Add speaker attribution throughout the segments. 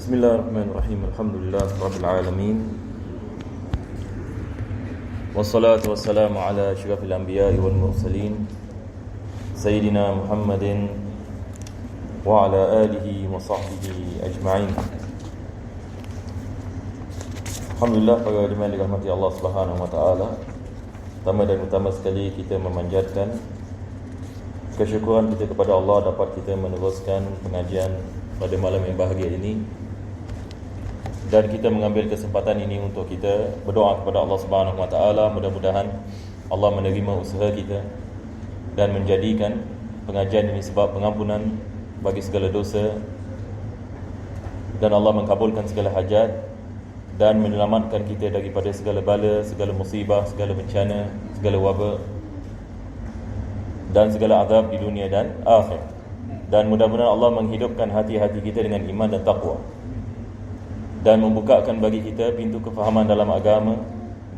Speaker 1: Bismillahirrahmanirrahim. Alhamdulillah rabbil alamin. Wassalatu wassalamu ala asyrafil anbiya'i wal mursalin Sayyidina Muhammadin wa ala alihi wa sahbihi ajma'in. Alhamdulillah, para jemaah dirahmati Allah Subhanahu wa taala. Pertama dan utama sekali kita memanjatkan kesyukuran kita kepada Allah dapat kita meneruskan pengajian pada malam yang bahagia ini, dan kita mengambil kesempatan ini untuk kita berdoa kepada Allah Subhanahu wa taala. Mudah-mudahan Allah menerima usaha kita dan menjadikan pengajian ini sebab pengampunan bagi segala dosa, dan Allah mengkabulkan segala hajat dan menyelamatkan kita daripada segala bala, segala musibah, segala bencana, segala wabak dan segala azab di dunia dan akhirat. Dan mudah-mudahan Allah menghidupkan hati-hati kita dengan iman dan taqwa, dan membukakan bagi kita pintu kefahaman dalam agama,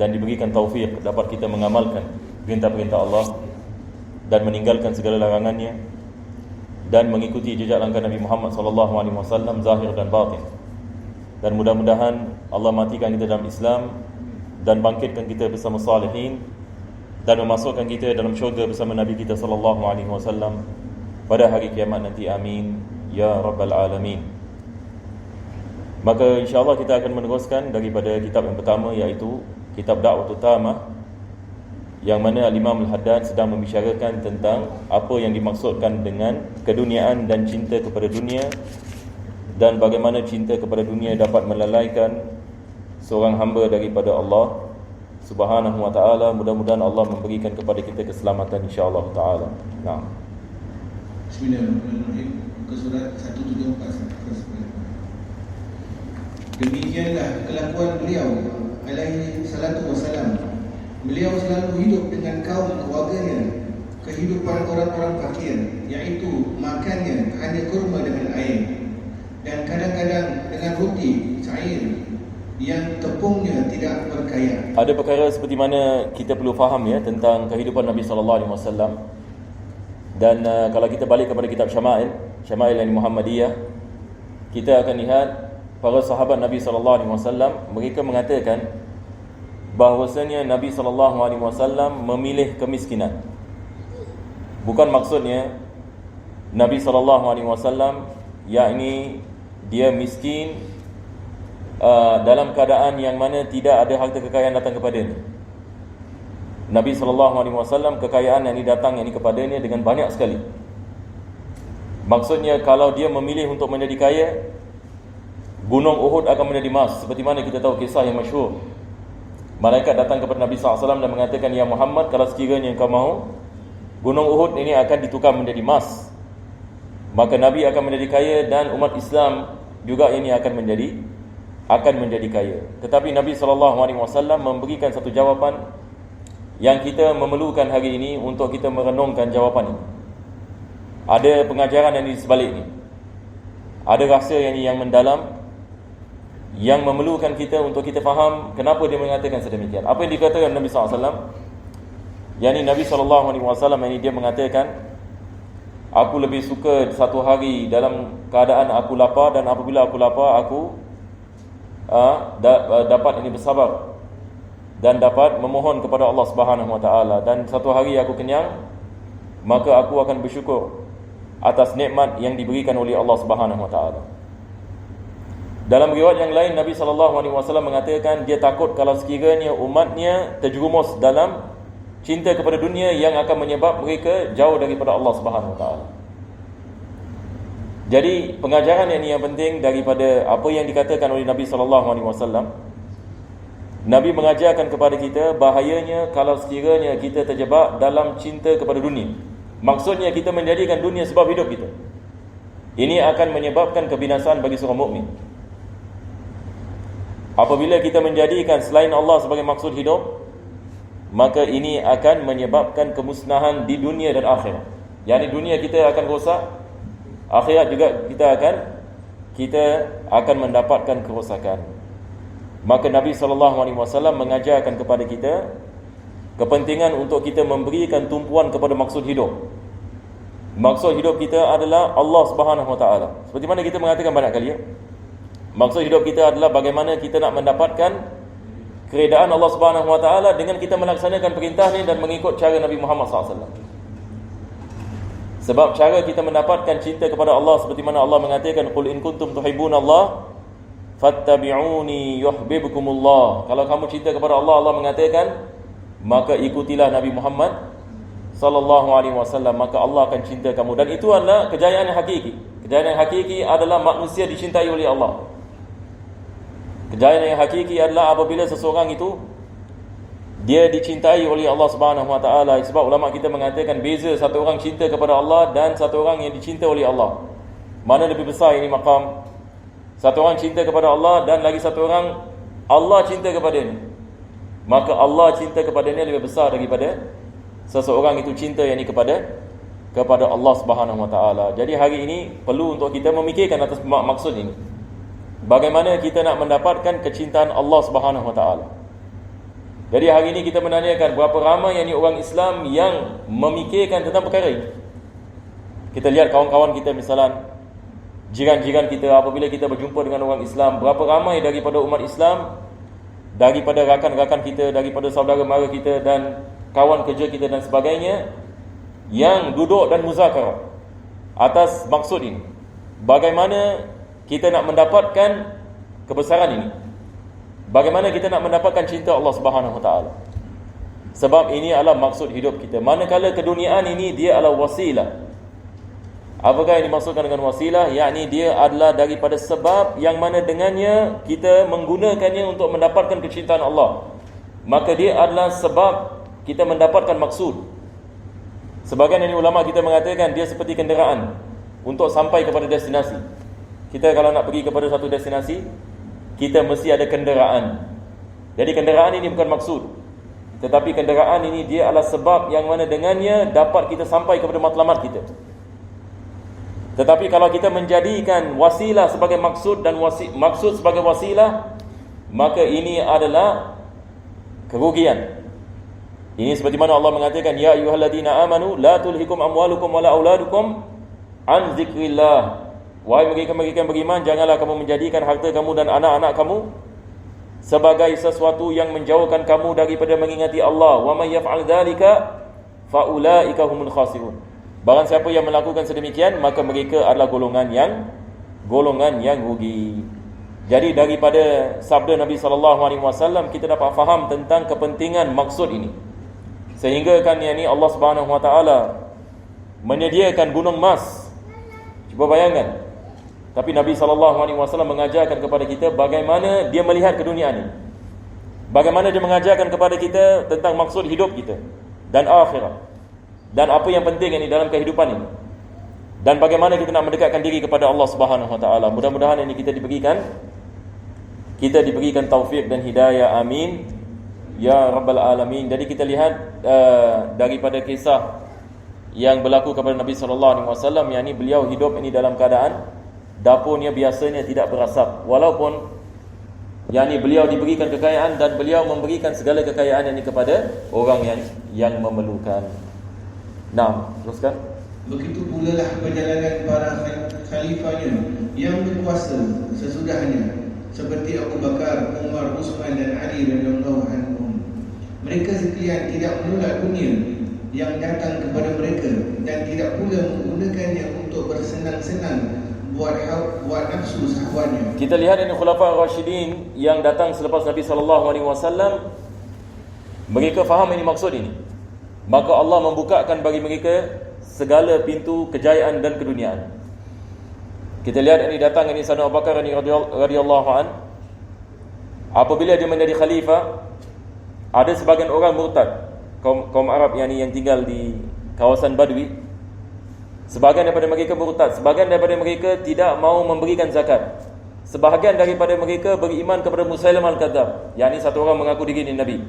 Speaker 1: dan diberikan taufik dapat kita mengamalkan perintah-perintah Allah dan meninggalkan segala larangannya, dan mengikuti jejak langkah Nabi Muhammad SAW zahir dan batin. Dan mudah-mudahan Allah matikan kita dalam Islam dan bangkitkan kita bersama salihin, dan memasukkan kita dalam syurga bersama Nabi kita SAW pada hari kiamat nanti. Amin ya rabbal alamin. Maka insya-Allah kita akan meneruskan daripada kitab yang pertama, iaitu kitab Da'watul Tamah, yang mana Imam Al-Haddad sedang membicarakan tentang apa yang dimaksudkan dengan keduniaan dan cinta kepada dunia, dan bagaimana cinta kepada dunia dapat melalaikan seorang hamba daripada Allah Subhanahu wa taala. Mudah-mudahan Allah memberikan kepada kita keselamatan insya-Allah taala. Nah.
Speaker 2: Bismillahirrahmanirrahim. Muka surat 174. Demikianlah kelakuan beliau alaihi salatu wassalam. Beliau selalu hidup dengan kaum keluarganya kehidupan orang-orang fakir, iaitu makannya hanya kurma dengan air, dan kadang-kadang dengan roti cair yang tepungnya tidak berkaya.
Speaker 1: Ada perkara seperti mana kita perlu faham ya tentang kehidupan Nabi SAW. Dan kalau kita balik kepada kitab Syama'il Muhammadiyah, kita akan lihat para sahabat Nabi SAW, mereka mengatakan bahawasanya Nabi SAW memilih kemiskinan. Bukan maksudnya Nabi SAW yakni dia miskin dalam keadaan yang mana tidak ada harta kekayaan datang kepadanya. Nabi SAW kekayaan yang datang kepadanya dengan banyak sekali. Maksudnya kalau dia memilih untuk menjadi kaya, Gunung Uhud akan menjadi emas. Seperti mana kita tahu kisah yang masyhur, malaikat datang kepada Nabi SAW dan mengatakan, "Ya Muhammad, kalau sekiranya engkau mahu, Gunung Uhud ini akan ditukar menjadi emas, maka Nabi akan menjadi kaya dan umat Islam juga ini akan menjadi kaya." Tetapi Nabi SAW memberikan satu jawapan yang kita memerlukan hari ini untuk kita merenungkan jawapan ini. Ada pengajaran yang di sebalik ini, ada rahsia yang mendalam, yang memerlukan kita untuk kita faham kenapa dia mengatakan sedemikian. Apa yang dikatakan Nabi SAW, yakni Nabi SAW ini dia mengatakan, "Aku lebih suka satu hari dalam keadaan aku lapar, dan apabila aku lapar aku dapat bersabar dan dapat memohon kepada Allah Subhanahu wa taala, dan satu hari aku kenyang, maka aku akan bersyukur atas nikmat yang diberikan oleh Allah Subhanahu wa taala." Dalam riwayat yang lain, Nabi SAW mengatakan dia takut kalau sekiranya umatnya terjerumus dalam cinta kepada dunia yang akan menyebab mereka jauh daripada Allah Subhanahu wa taala. Jadi pengajaran yang penting daripada apa yang dikatakan oleh Nabi SAW, Nabi mengajarkan kepada kita bahayanya kalau sekiranya kita terjebak dalam cinta kepada dunia. Maksudnya kita menjadikan dunia sebab hidup kita. Ini akan menyebabkan kebinasaan bagi seorang mukmin. Apabila kita menjadikan selain Allah sebagai maksud hidup, maka ini akan menyebabkan kemusnahan di dunia dan akhirat. Yani dunia kita akan rosak, akhirat juga kita akan mendapatkan kerosakan. Maka Nabi SAW mengajarkan kepada kita kepentingan untuk kita memberikan tumpuan kepada maksud hidup. Maksud hidup kita adalah Allah Subhanahu Wa Taala. Seperti mana kita mengatakan banyak kali ya, Maksud hidup kita adalah bagaimana kita nak mendapatkan keredaan Allah Subhanahu Wa Taala dengan kita melaksanakan perintah ni dan mengikut cara Nabi Muhammad SAW. Sebab cara kita mendapatkan cinta kepada Allah seperti mana Allah mengatakan, qul in kuntum tuhibbunallah fattabi'uni yuhibbukumullah. Kalau kamu cinta kepada Allah, Allah mengatakan, maka ikutilah Nabi Muhammad sallallahu alaihi wasallam, maka Allah akan cinta kamu. Dan itu adalah kejayaan yang hakiki. Kejayaan yang hakiki adalah manusia dicintai oleh Allah. Kejayaan yang hakiki adalah apabila seseorang itu dia dicintai oleh Allah Subhanahu Wa Taala. Sebab ulama kita mengatakan beza satu orang cinta kepada Allah dan satu orang yang dicinta oleh Allah. Mana lebih besar ini maqam? Satu orang cinta kepada Allah dan lagi satu orang Allah cinta kepadanya. Maka Allah cinta kepadanya lebih besar daripada seseorang itu cinta yang ini kepada Allah Subhanahu Wa Taala. Jadi hari ini perlu untuk kita memikirkan atas maksud ini. Bagaimana kita nak mendapatkan kecintaan Allah Subhanahu Wa Taala. Jadi hari ini kita menanyakan berapa ramai yang orang Islam yang memikirkan tentang perkara ini. Kita lihat kawan-kawan kita, misalan jiran-jiran kita, apabila kita berjumpa dengan orang Islam, berapa ramai daripada umat Islam, daripada rakan-rakan kita, daripada saudara mara kita dan kawan kerja kita dan sebagainya, yang duduk dan muzakarah atas maksud ini. Bagaimana kita nak mendapatkan kebesaran ini? Bagaimana kita nak mendapatkan cinta Allah Subhanahu Wa Taala? Sebab ini adalah maksud hidup kita. Manakala keduniaan ini dia adalah wasilah. Apakah yang dimaksudkan dengan wasilah? Yakni dia adalah daripada sebab yang mana dengannya kita menggunakannya untuk mendapatkan kecintaan Allah. Maka dia adalah sebab kita mendapatkan maksud. Sebagian dari ulama kita mengatakan dia seperti kenderaan untuk sampai kepada destinasi. Kita kalau nak pergi kepada satu destinasi, kita mesti ada kenderaan. Jadi kenderaan ini bukan maksud, tetapi kenderaan ini dia adalah sebab yang mana dengannya dapat kita sampai kepada matlamat kita. Tetapi kalau kita menjadikan wasilah sebagai maksud dan maksud sebagai wasilah, maka ini adalah kerugian. Ini seperti mana Allah mengatakan, ya ayyuhalladzina amanu la tulhikum amwalukum wala auladukum an zikrillah. Wahai mereka-mereka yang beriman, janganlah kamu menjadikan harta kamu dan anak-anak kamu sebagai sesuatu yang menjauhkan kamu daripada mengingati Allah. Wa may yaf'al dzalika fa ulaika humul khasirun. Barang siapa yang melakukan sedemikian, maka mereka adalah golongan yang rugi. Jadi daripada sabda Nabi SAW kita dapat faham tentang kepentingan maksud ini. Sehingga kan yang ini Allah Subhanahu Wa Taala menyediakan gunung emas. Cuba bayangkan. Tapi Nabi SAW mengajarkan kepada kita bagaimana dia melihat keduniaan ini. Bagaimana dia mengajarkan kepada kita tentang maksud hidup kita dan akhirat. Dan apa yang penting ini dalam kehidupan ini. Dan bagaimana kita nak mendekatkan diri kepada Allah Subhanahu Wa Taala. Mudah-mudahan ini kita diberikan taufik dan hidayah. Amin ya rabbal alamin. Jadi kita lihat daripada kisah yang berlaku kepada Nabi SAW, yakni beliau hidup ini dalam keadaan dapurnya biasanya tidak berasap, walaupun yakni beliau diberikan kekayaan dan beliau memberikan segala kekayaan ini kepada orang yang memerlukan. Nah, teruskan.
Speaker 2: Begitu pula lah perjalanan para khalifahnya yang berkuasa sesudahnya, seperti Abu Bakar, Umar, Uthman dan Ali radhiyallahu anhum. Mereka sekalian tidak menolak dunia yang datang kepada mereka dan tidak pula menggunakannya untuk bersenang-senang buat nafsu syahwatnya. Kita lihat ini Khulafa Rasyidin yang datang selepas Nabi SAW, mereka faham ini maksud ini. Maka Allah membukakan bagi mereka segala pintu kejayaan dan keduniaan. Kita lihat ini datang ini Sayyidina Abu Bakar radhiyallahu an. Apabila dia menjadi khalifah, ada sebagian orang murtad, kaum Arab yang tinggal di kawasan Badui. Sebahagian daripada mereka murtad, sebahagian daripada mereka tidak mau memberikan zakat. Sebahagian daripada mereka beriman kepada Musailamah al-Kadzdzab, yakni satu orang mengaku diri ini Nabi.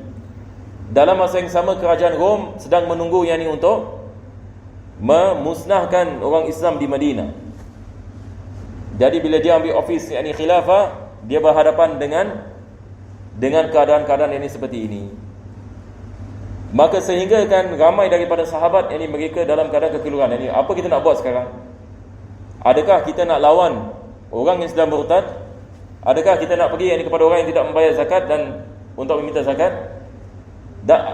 Speaker 2: Dalam masa yang sama kerajaan Rom sedang menunggu yakni untuk memusnahkan orang Islam di Madinah. Jadi bila dia ambil ofis yakni khilafah, dia berhadapan dengan keadaan-keadaan ini seperti ini. Maka sehingga kan ramai daripada sahabat yakni mereka dalam keadaan kekeliruan. Ini apa kita nak buat sekarang? Adakah kita nak lawan orang yang sedang murtad
Speaker 1: Adakah kita nak pergi kepada orang yang tidak membayar zakat dan untuk meminta zakat?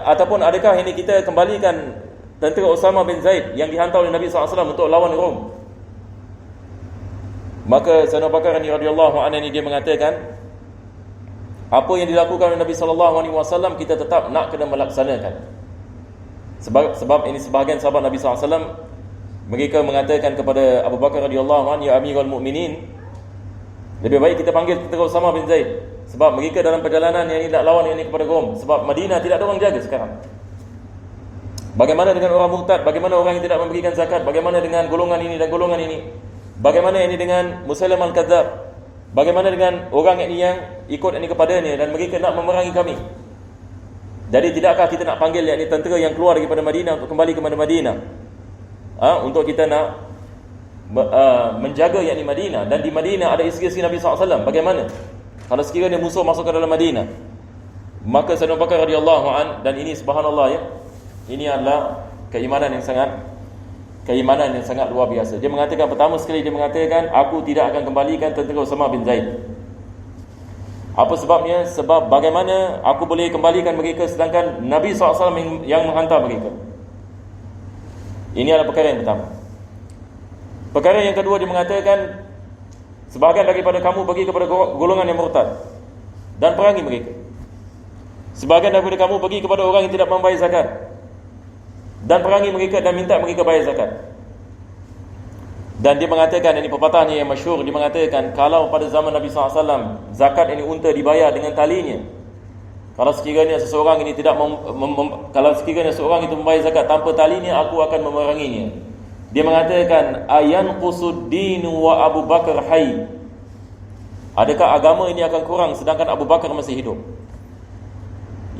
Speaker 1: Ataupun adakah ini kita kembalikan tentera Usama bin Zaid yang dihantar oleh Nabi SAW untuk lawan Rom? Maka Sayyidina Abu Bakar radhiyallahu anhu ini dia mengatakan, apa yang dilakukan oleh Nabi SAW kita tetap nak kena melaksanakan. Sebab ini sebahagian sahabat Nabi SAW, mereka mengatakan kepada Abu Bakar radhiyallahu anhu, ya Amirul Mukminin, lebih baik kita panggil tentera Usama bin Zaid, sebab mereka dalam perjalanan yang ini nak lawan yang ini kepada Rom. Sebab Madinah tidak ada orang jaga sekarang. Bagaimana dengan orang murtad? Bagaimana orang yang tidak memberikan zakat? Bagaimana dengan golongan ini dan golongan ini? Bagaimana ini dengan Musailim al-Kadzab? Bagaimana dengan orang yang ikut ini kepadanya dan mereka nak memerangi kami? Jadi tidakkah kita nak panggil yakni tentera yang keluar daripada Madinah untuk kembali kepada Madinah? Untuk kita nak menjaga yakni Madinah, dan di Madinah ada isteri-isteri Nabi SAW. Bagaimana kalau sekiranya musuh masuk ke dalam Madinah? Maka Sayyidina Abu Bakar radhiyallahu an, dan ini subhanallah ya, ini adalah keimanan yang sangat luar biasa. Dia mengatakan, pertama sekali dia mengatakan, aku tidak akan kembalikan tentera Usama bin Zaid. Apa sebabnya? Sebab bagaimana aku boleh kembalikan mereka sedangkan Nabi SAW yang menghantar mereka? Ini adalah perkara yang pertama. Perkara yang kedua, dia mengatakan, sebahagian daripada kamu pergi kepada golongan yang murtad dan perangi mereka. Sebahagian daripada kamu pergi kepada orang yang tidak membayar zakat dan perangi mereka dan minta mereka bayar zakat. Dan dia mengatakan, ini pepatahnya yang masyhur, dia mengatakan, kalau pada zaman Nabi SAW zakat ini unta dibayar dengan talinya, kalau sekiranya seseorang ini kalau sekiranya seorang itu membayar zakat tanpa talinya, aku akan memeranginya. Dia mengatakan, ayan qusuddin wa Abu Bakar hayy. Adakah agama ini akan kurang sedangkan Abu Bakar masih hidup?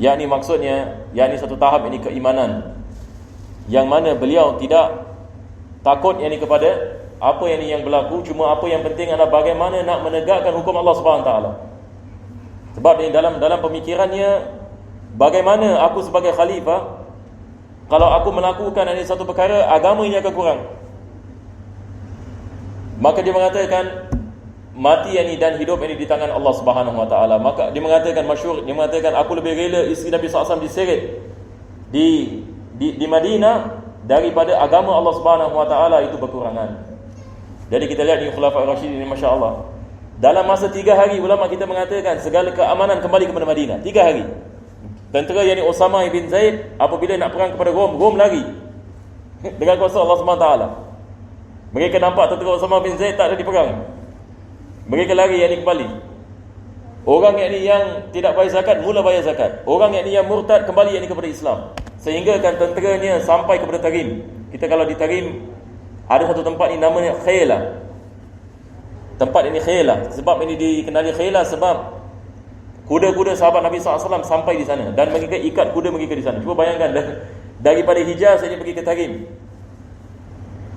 Speaker 1: Yakni maksudnya, yakni satu tahap ini keimanan, yang mana beliau tidak takut yakni kepada apa yang berlaku, cuma apa yang penting adalah bagaimana nak menegakkan hukum Allah Subhanahu taala. Sebab ini dalam pemikirannya, bagaimana aku sebagai khalifah, kalau aku melakukan ini satu perkara, agama ini akan kurang. Maka dia mengatakan, mati ini dan hidup ini di tangan Allah Subhanahu wa taala. Maka dia mengatakan masyhur, dia mengatakan, aku lebih rela isteri Nabi SAW diseret di Madinah daripada agama Allah Subhanahu wa taala itu berkurangan. Jadi kita lihat di Khulafaur Rasyidin ini, masya-Allah, dalam masa 3 hari ulama kita mengatakan segala keamanan kembali kepada Madinah. 3 hari. Tentera yakni Usama bin Zaid apabila nak perang kepada Rom lari dengan kuasa Allah Subhanahu wa taala. Mereka nampak tentera Usama bin Zaid tak ada di perang, mereka lari yakni kembali. Orang yakni yang tidak bayar zakat mula bayar zakat. Orang yakni yang murtad kembali yakni kepada Islam. Sehingga kan tenteranya sampai kepada Tarim. Kita kalau di Tarim ada satu tempat ini namanya Khayla. Tempat ini Khayla. Sebab ini dikenali Khayla sebab kuda-kuda sahabat Nabi SAW sampai di sana dan mereka ikat kuda mereka di sana. Cuba bayangkan, daripada Hijaz ini pergi ke Tarim,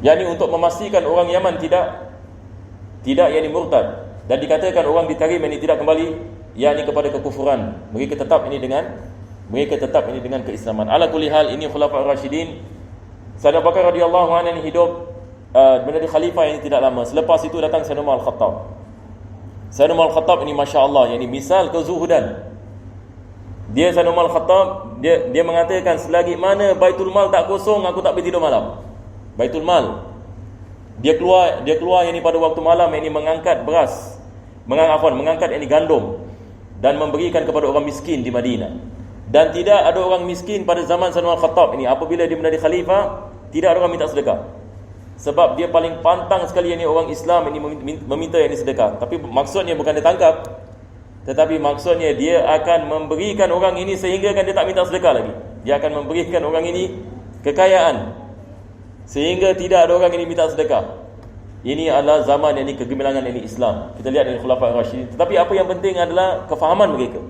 Speaker 1: yakni untuk memastikan orang Yaman tidak yakni murtad. Dan dikatakan orang di Tarim ini tidak kembali yakni kepada kekufuran. Mereka tetap ini dengan keislaman. Ala kulli hal, ini Khulafaur Rasyidin. Sayyidina Abu Bakar radhiyallahu anhu hidup menjadi khalifah yang tidak lama. Selepas itu datang Sayyidina Umar al-Khattab. Sayyidina Umar al-Khattab ini masya-Allah, yakni misal kezuhudan. Dia Sayyidina Umar al-Khattab, dia mengatakan, selagi mana Baitul Mal tak kosong, aku tak boleh tidur malam. Baitul Mal, dia keluar yakni pada waktu malam, yakni mengangkat beras, mengangkat yakni gandum dan memberikan kepada orang miskin di Madinah. Dan tidak ada orang miskin pada zaman Sayyidina Umar al-Khattab ini, apabila dia menjadi khalifah, tidak ada orang minta sedekah. Sebab dia paling pantang sekali yakni orang Islam ini meminta yakni sedekah. Tapi maksudnya bukan dia tangkap, tetapi maksudnya dia akan memberikan orang ini sehingga kan dia tak minta sedekah lagi. Dia akan memberikan orang ini kekayaan sehingga tidak ada orang ini minta sedekah. Ini adalah zaman yakni kegemilangan yakni Islam. Kita lihat dari Khulafaur Rasyidin. Tetapi apa yang penting adalah kefahaman mereka.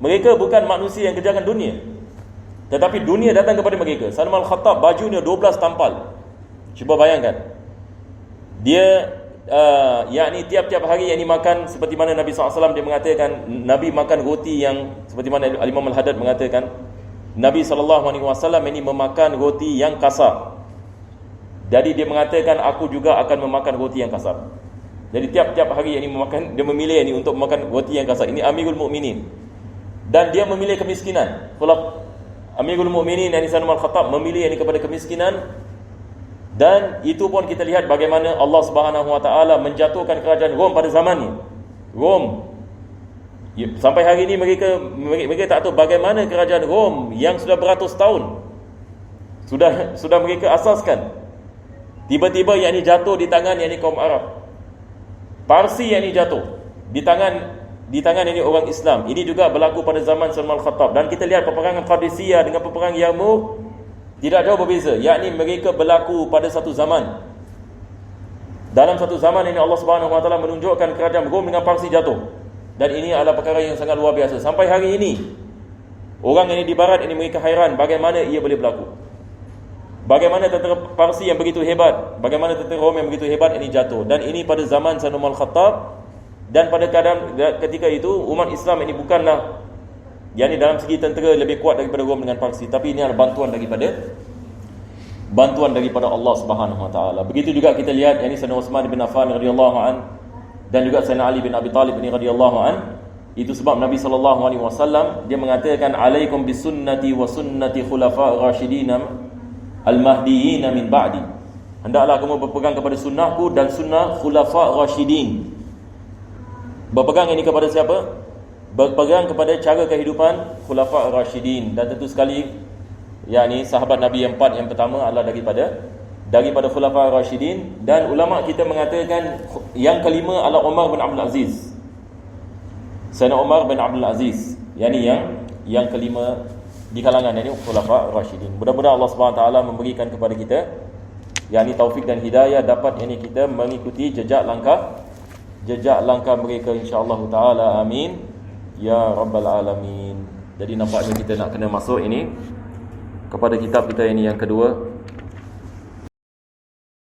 Speaker 1: Mereka bukan manusia yang kerjakan dunia, tetapi dunia datang kepada mereka. Sayyidina Umar al-Khattab bajunya 12 tampal. Cuba bayangkan. Dia yakni tiap-tiap hari yakni makan seperti mana Nabi SAW dia mengatakan, Nabi makan roti yang seperti mana Imam Al-Haddad mengatakan, Nabi SAW ini memakan roti yang kasar. Jadi dia mengatakan, aku juga akan memakan roti yang kasar. Jadi tiap-tiap hari yang ini memakan, dia memilih ini untuk makan roti yang kasar. Ini Amirul Mukminin. Dan dia memilih kemiskinan. Kalau Amirul Mukminin yang Umar Khattab memilih ini kepada kemiskinan, dan itu pun kita lihat bagaimana Allah Subhanahu Wa Taala menjatuhkan kerajaan Rom pada zamannya. Rom, sampai hari ini mereka tak tahu bagaimana kerajaan Rom yang sudah beratus tahun sudah mereka asaskan, tiba-tiba yang ini jatuh di tangan yang ini kaum Arab. Parsi yang ini jatuh di tangan ini orang Islam. Ini juga berlaku pada zaman Umar Khattab. Dan kita lihat peperangan Qadisiyah dengan peperangan Yarmouk tidak jauh berbeza, yakni mereka berlaku pada satu zaman. Dalam satu zaman ini Allah Subhanahu Wa Taala menunjukkan kerajaan Rom dengan Parsi jatuh. Dan ini adalah perkara yang sangat luar biasa. Sampai hari ini orang ini di barat ini mereka hairan bagaimana ia boleh berlaku. Bagaimana tentera Parsi yang begitu hebat, bagaimana tentera Rom yang begitu hebat ini jatuh. Dan ini pada zaman Umar Khattab. Dan pada keadaan ketika itu umat Islam ini bukanlah yang ini dalam segi tentera lebih kuat daripada Rom dengan Parsi, tapi ini adalah bantuan daripada Allah Subhanahu Wa Taala. Begitu juga kita lihat yang ini Sayyidina Uthman bin Affan radhiyallahu an dan juga Sayyidina Ali bin Abi Talib ini radhiyallahu an. Itu sebab Nabi sallallahu alaihi wasallam dia mengatakan alaikum bisunnati wa sunnati khulafa' rasyidin al-mahdiyyin min ba'di. Hendaklah kamu berpegang kepada sunnahku dan sunnah khulafa' rasyidin. Berpegang ini kepada siapa? Berpegang kepada cara kehidupan khulafa' rasyidin. Dan tentu sekali yakni sahabat Nabi yang empat yang pertama adalah daripada khulafa' rasyidin. Dan ulama kita mengatakan yang kelima adalah Umar bin Abdul Aziz. Sayyidina Umar bin Abdul Aziz, yakni yang kelima di kalangan ini khulafa' rasyidin. Mudah-mudahan Allah Subhanahu Wa Taala memberikan kepada kita yakni taufik dan hidayah dapat ini kita mengikuti jejak langkah mereka insya-Allah taala. Amin ya rabbal alamin. Jadi nampaknya kita nak kena masuk ini kepada kitab kita ini yang kedua,